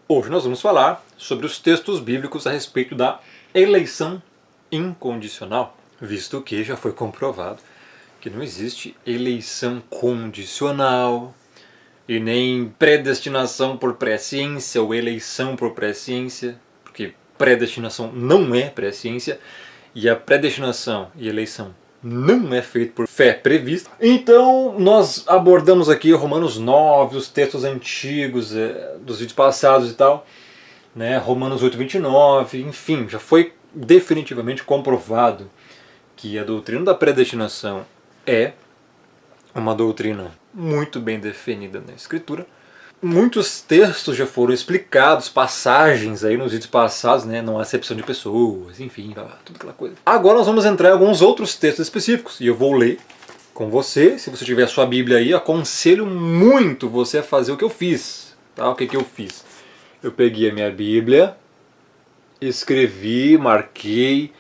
Hoje nós vamos falar sobre os textos bíblicos a respeito da eleição incondicional, visto que já foi comprovado que não existe eleição condicional e nem predestinação por presciência ou eleição por presciência, porque predestinação não é presciência e a predestinação e eleição não é feito por fé prevista. Então nós abordamos aqui Romanos 9, os textos antigos dos vídeos passados e tal, né? Romanos 8:29, enfim, já foi definitivamente comprovado que a doutrina da predestinação é uma doutrina muito bem definida na Escritura. Muitos textos já foram explicados, passagens aí nos vídeos passados, né? Não há acepção de pessoas, enfim, tudo aquela coisa. Agora nós vamos entrar em alguns outros textos específicos e eu vou ler com você. Se você tiver a sua Bíblia aí, aconselho muito você a fazer o que eu fiz. Tá? O que eu fiz? Eu peguei a minha Bíblia, escrevi, marquei.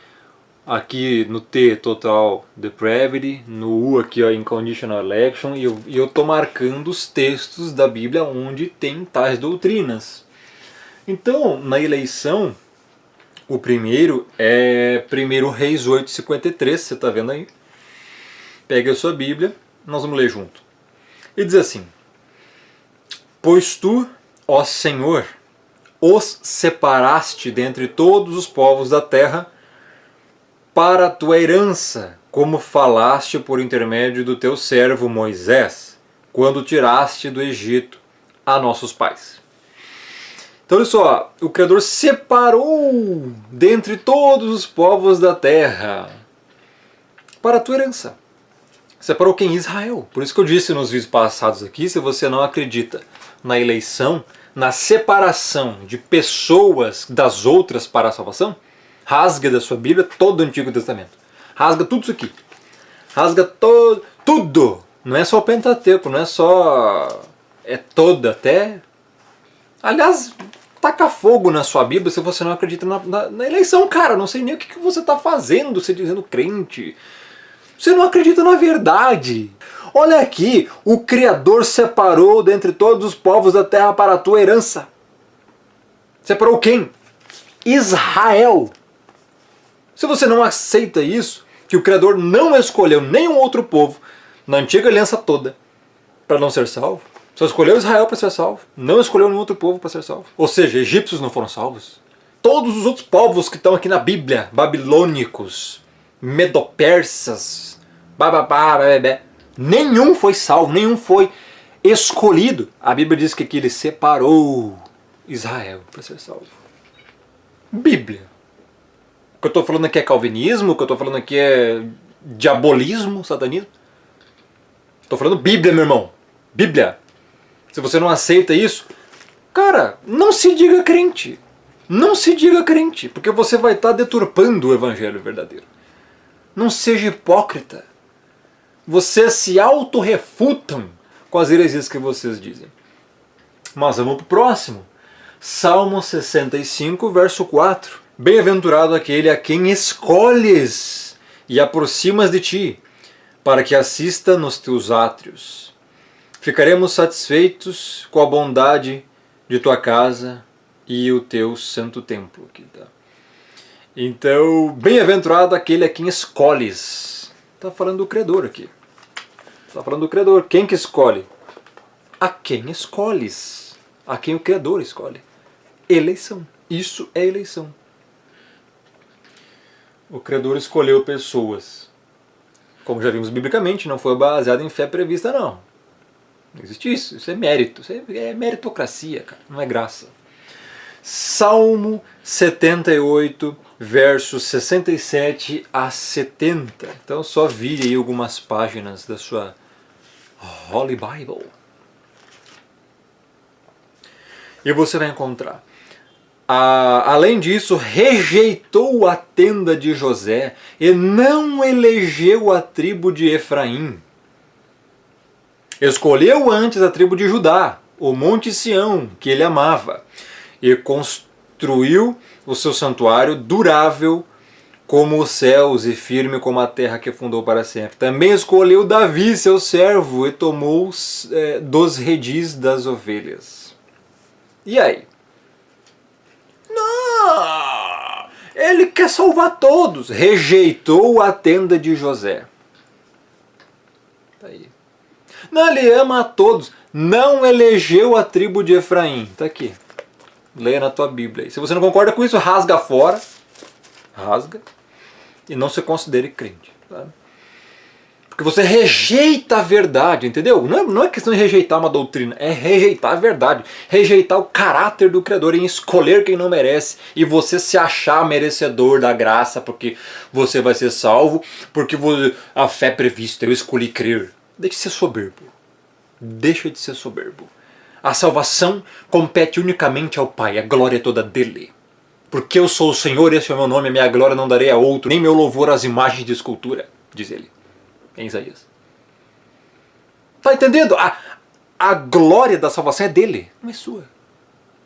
Aqui no T, Total Depravity, no U aqui, ó, Inconditional Election, e eu tô marcando os textos da Bíblia onde tem tais doutrinas. Então, na eleição, o primeiro é 1 Reis 8:53, você tá vendo aí? Pega a sua Bíblia, nós vamos ler junto. E diz assim: Pois tu, ó Senhor, os separaste dentre todos os povos da terra, para a tua herança, como falaste por intermédio do teu servo Moisés, quando tiraste do Egito a nossos pais. Então olha só, o Criador separou dentre todos os povos da terra para a tua herança. Separou quem? Israel. Por isso que eu disse nos vídeos passados aqui, se você não acredita na eleição, na separação de pessoas das outras para a salvação, rasga da sua Bíblia todo o Antigo Testamento. Rasga tudo isso aqui. Rasga tudo. Não é só o Pentateuco, não é só... É todo, até... Aliás, taca fogo na sua Bíblia se você não acredita na eleição, cara. Não sei nem o que você está fazendo, você dizendo crente. Você não acredita na verdade. Olha aqui, o Criador separou dentre todos os povos da terra para a tua herança. Separou quem? Israel. Se você não aceita isso, que o Criador não escolheu nenhum outro povo na antiga aliança toda para não ser salvo, só escolheu Israel para ser salvo, não escolheu nenhum outro povo para ser salvo. Ou seja, egípcios não foram salvos. Todos os outros povos que estão aqui na Bíblia, babilônicos, medopersas, nenhum foi salvo, nenhum foi escolhido. A Bíblia diz que aqui ele separou Israel para ser salvo. Bíblia. O que eu estou falando aqui é calvinismo, o que eu estou falando aqui é diabolismo, satanismo. Estou falando Bíblia, meu irmão. Bíblia. Se você não aceita isso, cara, não se diga crente. Não se diga crente, porque você vai estar deturpando o evangelho verdadeiro. Não seja hipócrita. Vocês se autorrefutam com as heresias que vocês dizem. Mas vamos para o próximo. Salmo 65, verso 4. Bem-aventurado aquele a quem escolhes e aproximas de ti, para que assista nos teus átrios. Ficaremos satisfeitos com a bondade de tua casa e o teu santo templo. Aqui, tá? Então, bem-aventurado aquele a quem escolhes. Está falando do Criador aqui. Está falando do Criador. Quem que escolhe? A quem escolhes. A quem o Criador escolhe. Eleição. Isso é eleição. O Criador escolheu pessoas. Como já vimos biblicamente, não foi baseado em fé prevista, não. Não existe isso. Isso é mérito. Isso é meritocracia, cara. Não é graça. Salmo 78, versos 67 a 70. Então só vire aí algumas páginas da sua Holy Bible. E você vai encontrar. Além disso, rejeitou a tenda de José e não elegeu a tribo de Efraim. Escolheu antes a tribo de Judá, o monte Sião, que ele amava, e construiu o seu santuário durável como os céus e firme como a terra que fundou para sempre. Também escolheu Davi, seu servo, e tomou dos redis das ovelhas. E aí? Não! Ele quer salvar todos. Rejeitou a tenda de José. Tá aí. Não, ele ama a todos. Não elegeu a tribo de Efraim. Tá aqui. Leia na tua Bíblia. Se você não concorda com isso, rasga fora. Rasga. E não se considere crente. Tá? Porque você rejeita a verdade, entendeu? Não é questão de rejeitar uma doutrina, é rejeitar a verdade. Rejeitar o caráter do Criador em escolher quem não merece. E você se achar merecedor da graça porque você vai ser salvo, porque a fé é prevista, eu escolhi crer. Deixe de ser soberbo. Deixa de ser soberbo. A salvação compete unicamente ao Pai, a glória é toda dele. Porque eu sou o Senhor, esse é o meu nome, a minha glória não darei a outro, nem meu louvor às imagens de escultura, diz ele. Em Isaías. Está entendendo? A glória da salvação é dele, não é sua.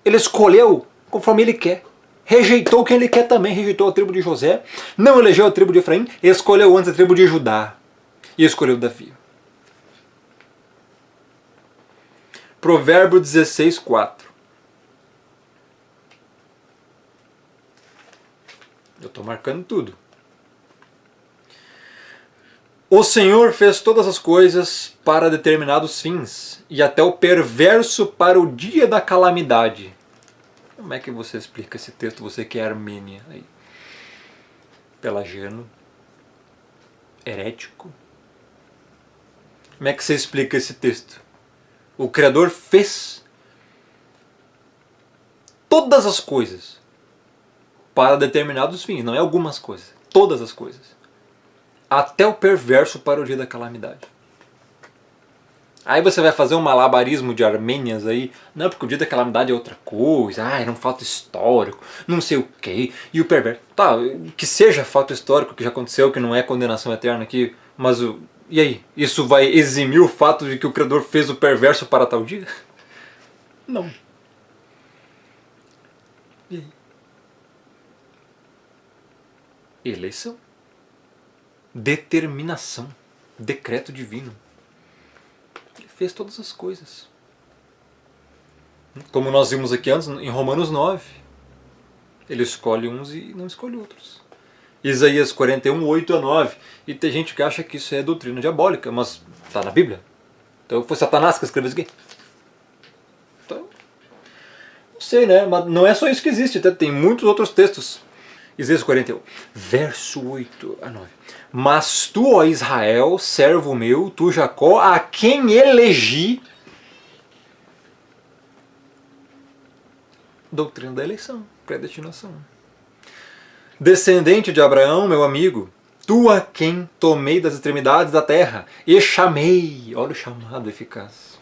Ele escolheu conforme ele quer. Rejeitou quem ele quer também. Rejeitou a tribo de José. Não elegeu a tribo de Efraim. Escolheu antes a tribo de Judá. E escolheu Davi. Provérbio 16, 4. Eu estou marcando tudo. O Senhor fez todas as coisas para determinados fins, e até o perverso para o dia da calamidade. Como é que você explica esse texto, você que é armênia? Aí? Pelagiano? Herético? Como é que você explica esse texto? O Criador fez todas as coisas para determinados fins, não é algumas coisas, todas as coisas. Até o perverso para o dia da calamidade. Aí você vai fazer um malabarismo de Armênias aí, não, porque o dia da calamidade é outra coisa, era um fato histórico, não sei o quê, e o perverso. Tá, que seja fato histórico que já aconteceu, que não é condenação eterna aqui, mas e aí? Isso vai eximir o fato de que o Criador fez o perverso para tal dia? Não. E aí? Eleição. Determinação, decreto divino. Ele fez todas as coisas. Como nós vimos aqui antes, em Romanos 9. Ele escolhe uns e não escolhe outros. Isaías 41, 8 a 9. E tem gente que acha que isso é doutrina diabólica, mas está na Bíblia. Então foi Satanás que escreveu isso aqui. Então, não sei, né? Mas não é só isso que existe, tem muitos outros textos. Isaías 41, verso 8 a 9. Mas tu, ó Israel, servo meu, tu Jacó, a quem elegi. Doutrina da eleição, predestinação. Descendente de Abraão, meu amigo, tu a quem tomei das extremidades da terra e chamei, olha o chamado eficaz,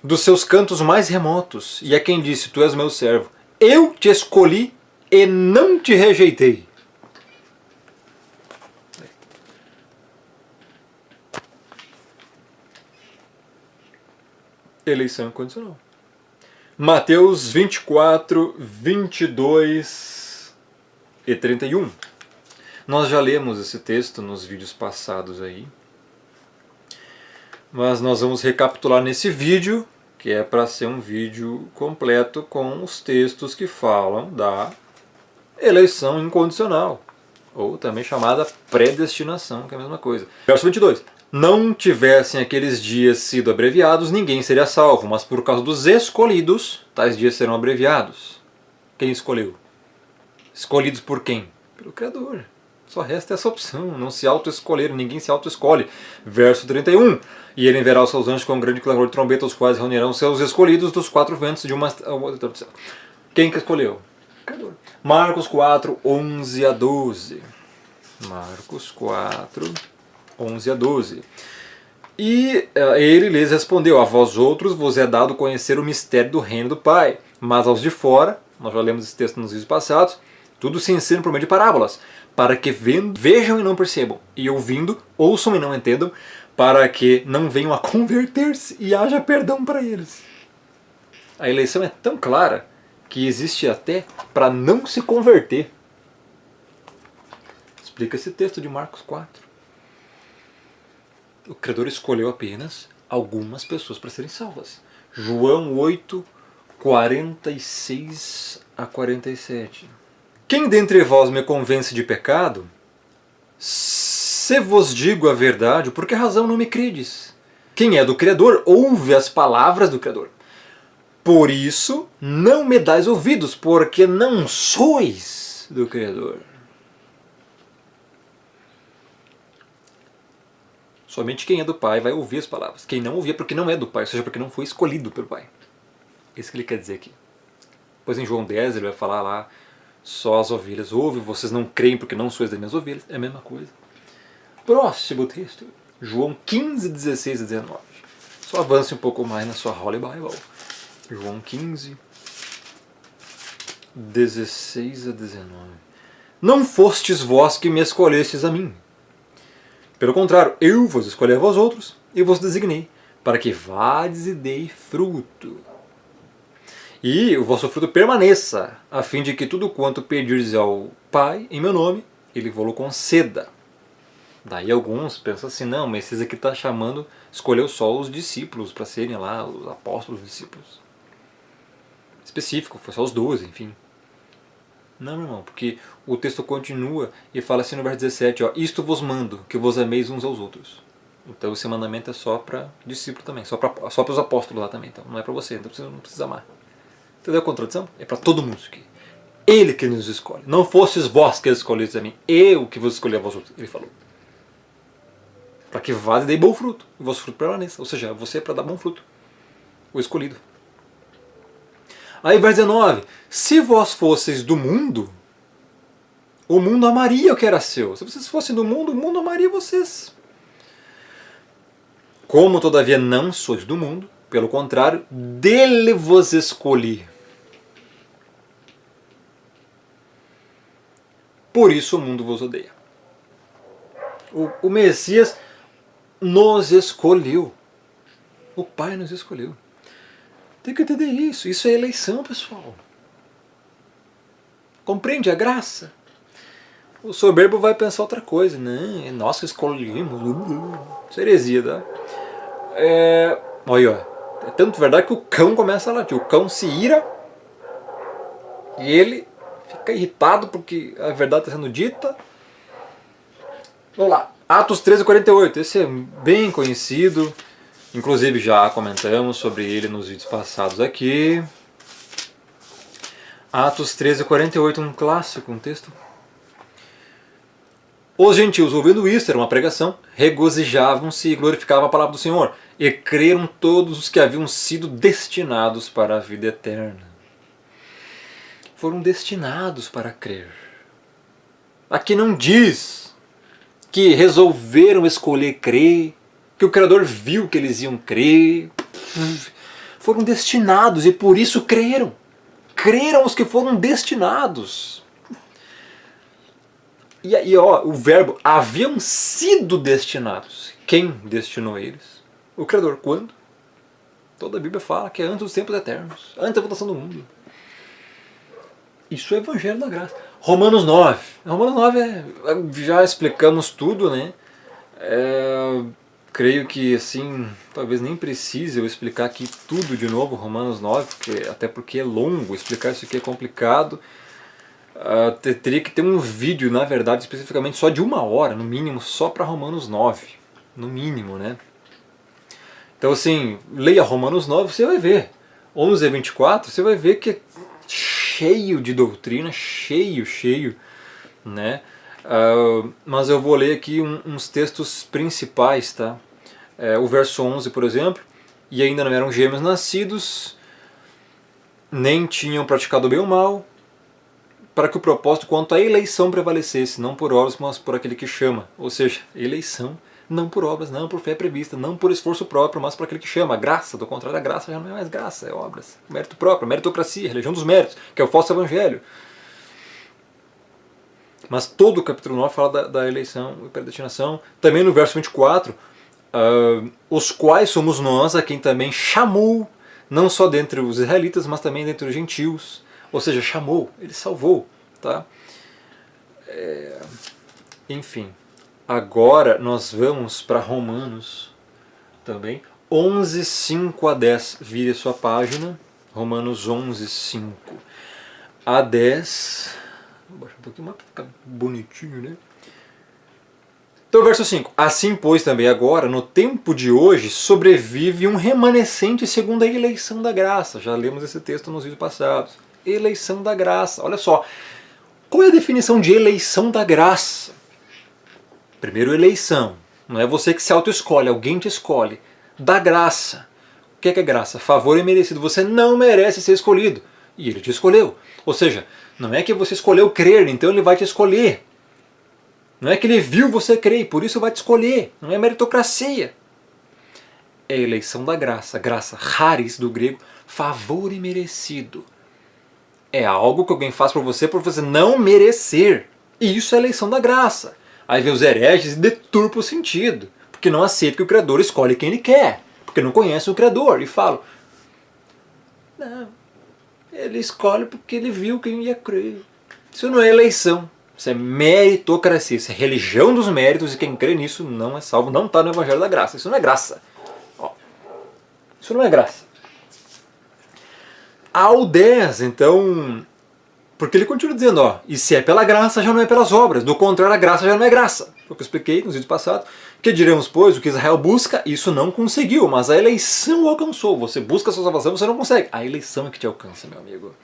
dos seus cantos mais remotos, e a quem disse, tu és meu servo, eu te escolhi e não te rejeitei. Eleição incondicional. Mateus 24, 22 e 31. Nós já lemos esse texto nos vídeos passados aí. Mas nós vamos recapitular nesse vídeo, que é para ser um vídeo completo com os textos que falam da eleição incondicional, ou também chamada predestinação, que é a mesma coisa. Verso 22. Não tivessem aqueles dias sido abreviados, ninguém seria salvo, mas por causa dos escolhidos, tais dias serão abreviados. Quem escolheu? Escolhidos por quem? Pelo Criador. Só resta essa opção, não se auto-escolher, ninguém se auto-escolhe. Verso 31. E ele enviará os seus anjos com um grande clamor de trombeta, os quais reunirão seus escolhidos dos quatro ventos de uma... Quem que escolheu? Criador. Marcos 4, 11 a 12. Marcos 4, 11 a 12. E ele lhes respondeu, a vós outros vos é dado conhecer o mistério do reino do Pai, mas aos de fora, nós já lemos esse texto nos vídeos passados, tudo se ensina por meio de parábolas, para que vendo, vejam e não percebam, e ouvindo, ouçam e não entendam, para que não venham a converter-se e haja perdão para eles. A eleição é tão clara que existe até para não se converter. Explica esse texto de Marcos 4. O Criador escolheu apenas algumas pessoas para serem salvas. João 8, 46 a 47. Quem dentre vós me convence de pecado? Se vos digo a verdade, por que razão não me credes? Quem é do Criador, ouve as palavras do Criador. Por isso, não me dais ouvidos, porque não sois do Criador. Somente quem é do Pai vai ouvir as palavras. Quem não ouvir é porque não é do Pai, ou seja, porque não foi escolhido pelo Pai. Isso que ele quer dizer aqui. Depois em João 10 ele vai falar lá, só as ovelhas ouvem, vocês não creem porque não sois das minhas ovelhas. É a mesma coisa. Próximo texto, João 15, 16 a 19. Só avance um pouco mais na sua Holy Bible. João 15, 16 a 19. Não fostes vós que me escolhestes a mim. Pelo contrário, eu vos escolhi a vós outros e vos designei, para que vades e dei fruto. E o vosso fruto permaneça, a fim de que tudo quanto pedirdes ao Pai, em meu nome, Ele vos conceda. Daí alguns pensam assim, não, mas esses aqui está chamando, escolheu só os discípulos para serem lá, os apóstolos discípulos. Específico, foi só os 12, enfim. Não, meu irmão, porque o texto continua e fala assim no verso 17, ó, isto vos mando, que vos ameis uns aos outros. Então esse mandamento é só para discípulo também, só para os apóstolos lá também, então não é para você, então você não precisa amar. Entendeu a contradição? É para todo mundo isso aqui. Ele que nos escolhe. Não fostes vós que escolhestes a mim, eu que vos escolhi a vós outros, ele falou. Para que vá e dê bom fruto, e o vosso fruto permaneça. Ou seja, você é para dar bom fruto, o escolhido. Aí verso 19, se vós fosseis do mundo, o mundo amaria o que era seu. Se vocês fossem do mundo, o mundo amaria vocês. Como todavia não sois do mundo, pelo contrário, dele vos escolhi. Por isso o mundo vos odeia. O Messias nos escolheu. O Pai nos escolheu. Tem que entender isso. Isso é eleição, pessoal. Compreende a graça? O soberbo vai pensar outra coisa. Não, é nós que escolhemos. Isso é heresia, tá? Olha, é tanto verdade que o cão começa a latir. O cão se ira e ele fica irritado porque a verdade está sendo dita. Vamos lá. Atos 13:48. Esse é bem conhecido. Inclusive já comentamos sobre ele nos vídeos passados aqui. Atos 13:48, um clássico, um texto. Os gentios, ouvindo isso, era uma pregação, regozijavam-se e glorificavam a palavra do Senhor. E creram todos os que haviam sido destinados para a vida eterna. Foram destinados para crer. Aqui não diz que resolveram escolher crer, que o Criador viu que eles iam crer. Foram destinados e por isso creram. Creram os que foram destinados. E aí, ó, o verbo, haviam sido destinados. Quem destinou eles? O Criador. Quando? Toda a Bíblia fala que é antes dos tempos eternos, antes da fundação do mundo. Isso é o Evangelho da Graça. Romanos 9. Romanos 9 já explicamos tudo, né? Creio que assim, talvez nem precise eu explicar aqui tudo de novo, Romanos 9, até porque é longo, explicar isso aqui é complicado. Teria que ter um vídeo, na verdade, especificamente só de 1 hora, no mínimo, só para Romanos 9. No mínimo, né? Então assim, leia Romanos 9, você vai ver. 11 a 24, você vai ver que é cheio de doutrina, cheio, né? Mas eu vou ler aqui uns textos principais, tá? O verso 11, por exemplo, e ainda não eram gêmeos nascidos, nem tinham praticado bem ou mal, para que o propósito quanto à eleição prevalecesse, não por obras, mas por aquele que chama. Ou seja, eleição, não por obras, não por fé prevista, não por esforço próprio, mas por aquele que chama. A graça, do contrário, a graça já não é mais graça, é obras. Mérito próprio, meritocracia, religião dos méritos, que é o falso evangelho. Mas todo o capítulo 9 fala da eleição e predestinação. Também no verso 24, os quais somos nós a quem também chamou, não só dentre os israelitas, mas também dentre os gentios. Ou seja, chamou, ele salvou. Tá? Enfim, agora nós vamos para Romanos também. 11, 5 a 10. Vire a sua página. Romanos 11, 5 a 10. Vou baixar um pouquinho mais para ficar bonitinho, né? Então, verso 5. Assim, pois, também agora, no tempo de hoje, sobrevive um remanescente segundo a eleição da graça. Já lemos esse texto nos vídeos passados. Eleição da graça. Olha só. Qual é a definição de eleição da graça? Primeiro, eleição. Não é você que se auto-escolhe, alguém te escolhe. Da graça. O que é graça? Favor imerecido. Você não merece ser escolhido. E ele te escolheu. Ou seja, não é que você escolheu crer, então ele vai te escolher. Não é que ele viu você crer, por isso vai te escolher. Não é meritocracia. É a eleição da graça. Graça, charis do grego, favor imerecido. É algo que alguém faz por você não merecer. E isso é a eleição da graça. Aí vem os hereges e deturpam o sentido. Porque não aceita que o Criador escolhe quem ele quer. Porque não conhece o Criador. E falam, não, ele escolhe porque ele viu quem ia crer. Isso não é eleição. Isso é meritocracia. Isso é religião dos méritos e quem crê nisso não é salvo. Não está no Evangelho da Graça. Isso não é graça. Ó, isso não é graça. Ao 10, então, porque ele continua dizendo, ó, e se é pela graça, já não é pelas obras. Do contrário, a graça já não é graça. Foi o que eu expliquei nos vídeos passados. Que diremos, pois, o que Israel busca, isso não conseguiu, mas a eleição alcançou. Você busca a sua salvação, você não consegue. A eleição é que te alcança, meu amigo.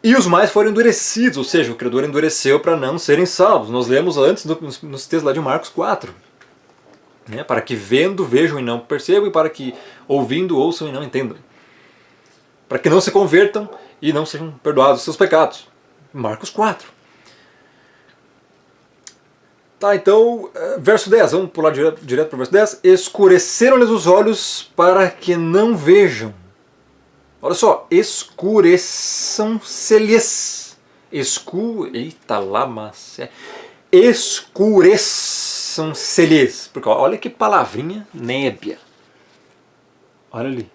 E os mais foram endurecidos, ou seja, o Criador endureceu para não serem salvos. Nós lemos antes nos textos lá de Marcos 4. Né? Para que vendo, vejam e não percebam, e para que ouvindo, ouçam e não entendam. Para que não se convertam e não sejam perdoados os seus pecados. Marcos 4. Tá, então, verso 10, vamos pular direto para o verso 10. Escureceram-lhes os olhos para que não vejam. Olha só, escureçam-se-lhes. Eita lá, mas escureçam-se-lhes. Porque olha que palavrinha nébia. Olha ali.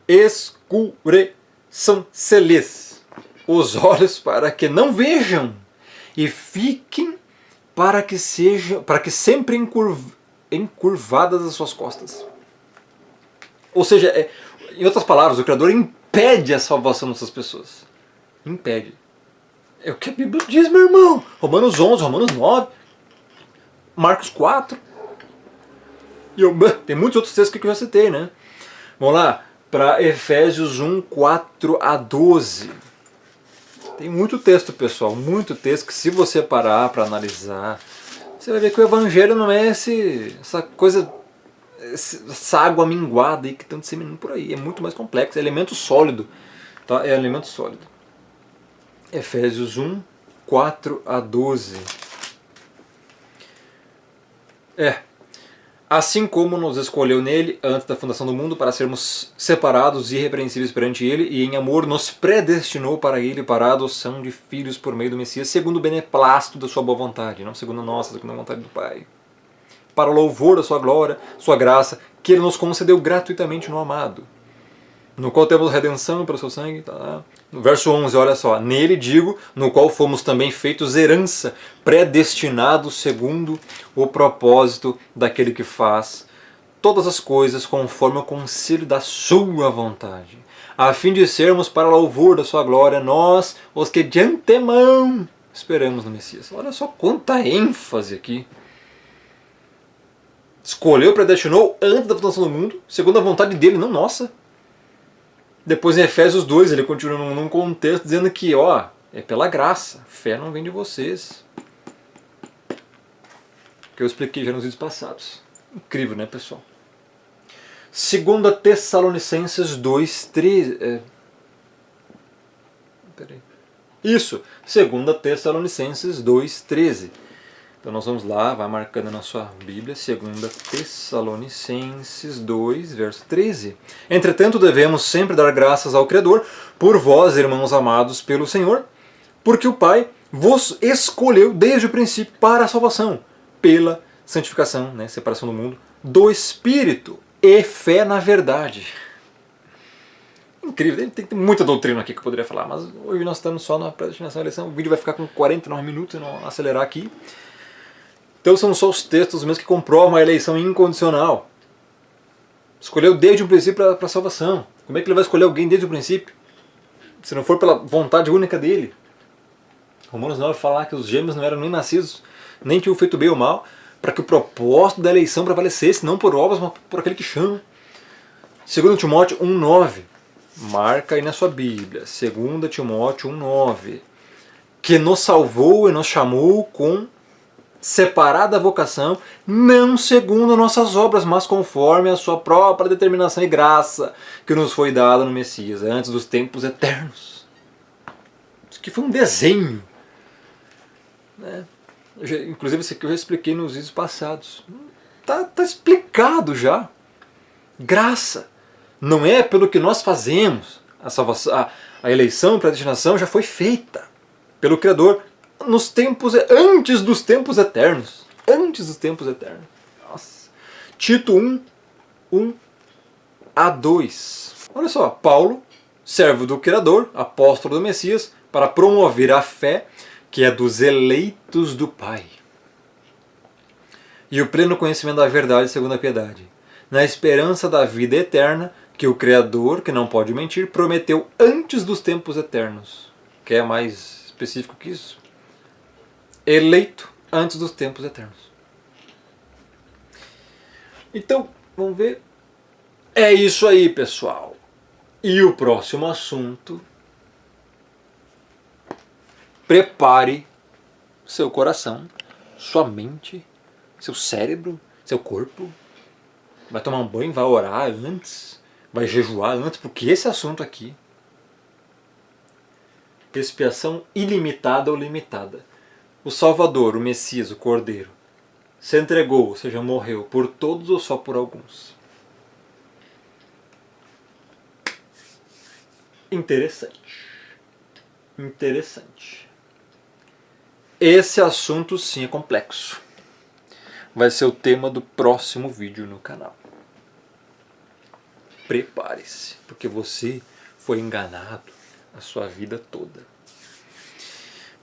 Escureçam-se-lhes os olhos para que não vejam e fiquem para que sempre encurvadas as suas costas. Ou seja, em outras palavras, o Criador impede a salvação dessas pessoas. Impede. É o que a Bíblia diz, meu irmão. Romanos 11, Romanos 9, Marcos 4. E tem muitos outros textos que eu já citei, né? Vamos lá, para Efésios 1, 4 a 12. Tem muito texto, pessoal, muito texto que se você parar para analisar, você vai ver que o Evangelho não é essa coisa, essa água minguada aí que estão disseminando por aí. É muito mais complexo, é elemento sólido. Tá? É elemento sólido. Efésios 1, 4 a 12. Assim como nos escolheu nele antes da fundação do mundo para sermos separados e irrepreensíveis perante ele, e em amor nos predestinou para ele para a adoção de filhos por meio do Messias, segundo o beneplácito da sua boa vontade, não segundo a nossa, segundo a vontade do Pai, para o louvor da sua glória, sua graça, que ele nos concedeu gratuitamente no amado, no qual temos redenção pelo seu sangue. Tá? No verso 11, olha só, nele digo, no qual fomos também feitos herança, predestinados segundo o propósito daquele que faz todas as coisas conforme o conselho da sua vontade, a fim de sermos para louvor da sua glória, nós, os que de antemão esperamos no Messias. Olha só quanta ênfase aqui. Escolheu, predestinou antes da fundação do mundo, segundo a vontade dele, não nossa. Depois em Efésios 2 ele continua num contexto dizendo que é pela graça, fé não vem de vocês. Que eu expliquei já nos vídeos passados. Incrível, né, pessoal? 2 Tessalonicenses 2:13. Isso, 2 Tessalonicenses 2:13. Então nós vamos lá, vai marcando na sua Bíblia, 2 Tessalonicenses 2, verso 13. Entretanto, devemos sempre dar graças ao Criador, por vós, irmãos amados pelo Senhor, porque o Pai vos escolheu desde o princípio para a salvação, pela santificação, né, separação do mundo, do Espírito e fé na verdade. Incrível, tem muita doutrina aqui que eu poderia falar, mas hoje nós estamos só na predestinação e eleição, o vídeo vai ficar com 49 minutos, eu não acelerar aqui. Então são só os textos mesmo que comprovam a eleição incondicional. Escolheu desde o princípio para a salvação. Como é que ele vai escolher alguém desde o princípio? Se não for pela vontade única dele. Romanos 9 fala que os gêmeos não eram nem nascidos, nem tinham feito bem ou mal, para que o propósito da eleição prevalecesse, não por obras, mas por aquele que chama. 2 Timóteo 1,9. Marca aí na sua Bíblia. 2 Timóteo 1,9. Que nos salvou e nos chamou com separada vocação, não segundo nossas obras, mas conforme a sua própria determinação e graça, que nos foi dada no Messias, antes dos tempos eternos. Isso aqui foi um desenho. Né? Inclusive isso aqui eu já expliquei nos vídeos passados. Tá explicado já. Graça. Não é pelo que nós fazemos. A salvação, a eleição e predestinação já foi feita pelo Criador nos tempos, antes dos tempos eternos. Antes dos tempos eternos. Nossa. Tito 1:1-2. Olha só, Paulo, servo do Criador, apóstolo do Messias, para promover a fé que é dos eleitos do Pai, e o pleno conhecimento da verdade segundo a piedade, na esperança da vida eterna que o Criador, que não pode mentir, prometeu antes dos tempos eternos. Quer mais específico que isso? Eleito antes dos tempos eternos. Então, vamos ver. É isso aí, pessoal. E o próximo assunto... Prepare seu coração, sua mente, seu cérebro, seu corpo. Vai tomar um banho, vai orar antes, vai jejuar antes, porque esse assunto aqui, expiação ilimitada ou limitada. O Salvador, o Messias, o Cordeiro, se entregou, ou seja, morreu por todos ou só por alguns? Interessante. Interessante. Esse assunto sim é complexo. Vai ser o tema do próximo vídeo no canal. Prepare-se, porque você foi enganado a sua vida toda.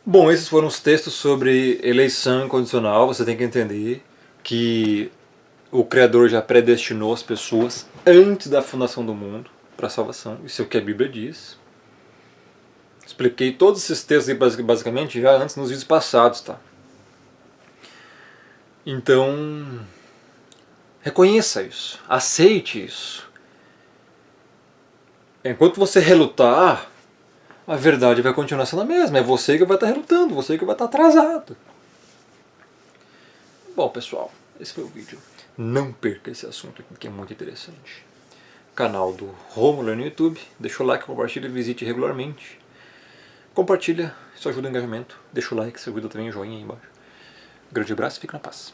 Bom, esses foram os textos sobre eleição incondicional. Você tem que entender que o Criador já predestinou as pessoas antes da fundação do mundo para a salvação. Isso é o que a Bíblia diz. Expliquei todos esses textos aí basicamente já antes nos vídeos passados, tá? Então, reconheça isso, aceite isso. Enquanto você relutar, a verdade vai continuar sendo a mesma. É você que vai estar relutando, você que vai estar atrasado. Bom, pessoal, esse foi o vídeo. Não perca esse assunto aqui, que é muito interessante. Canal do Rômulo no YouTube. Deixa o like, compartilha e visite regularmente. Compartilha, isso ajuda o engajamento. Deixa o like, isso ajuda também o joinha aí embaixo. Grande abraço e fique na paz.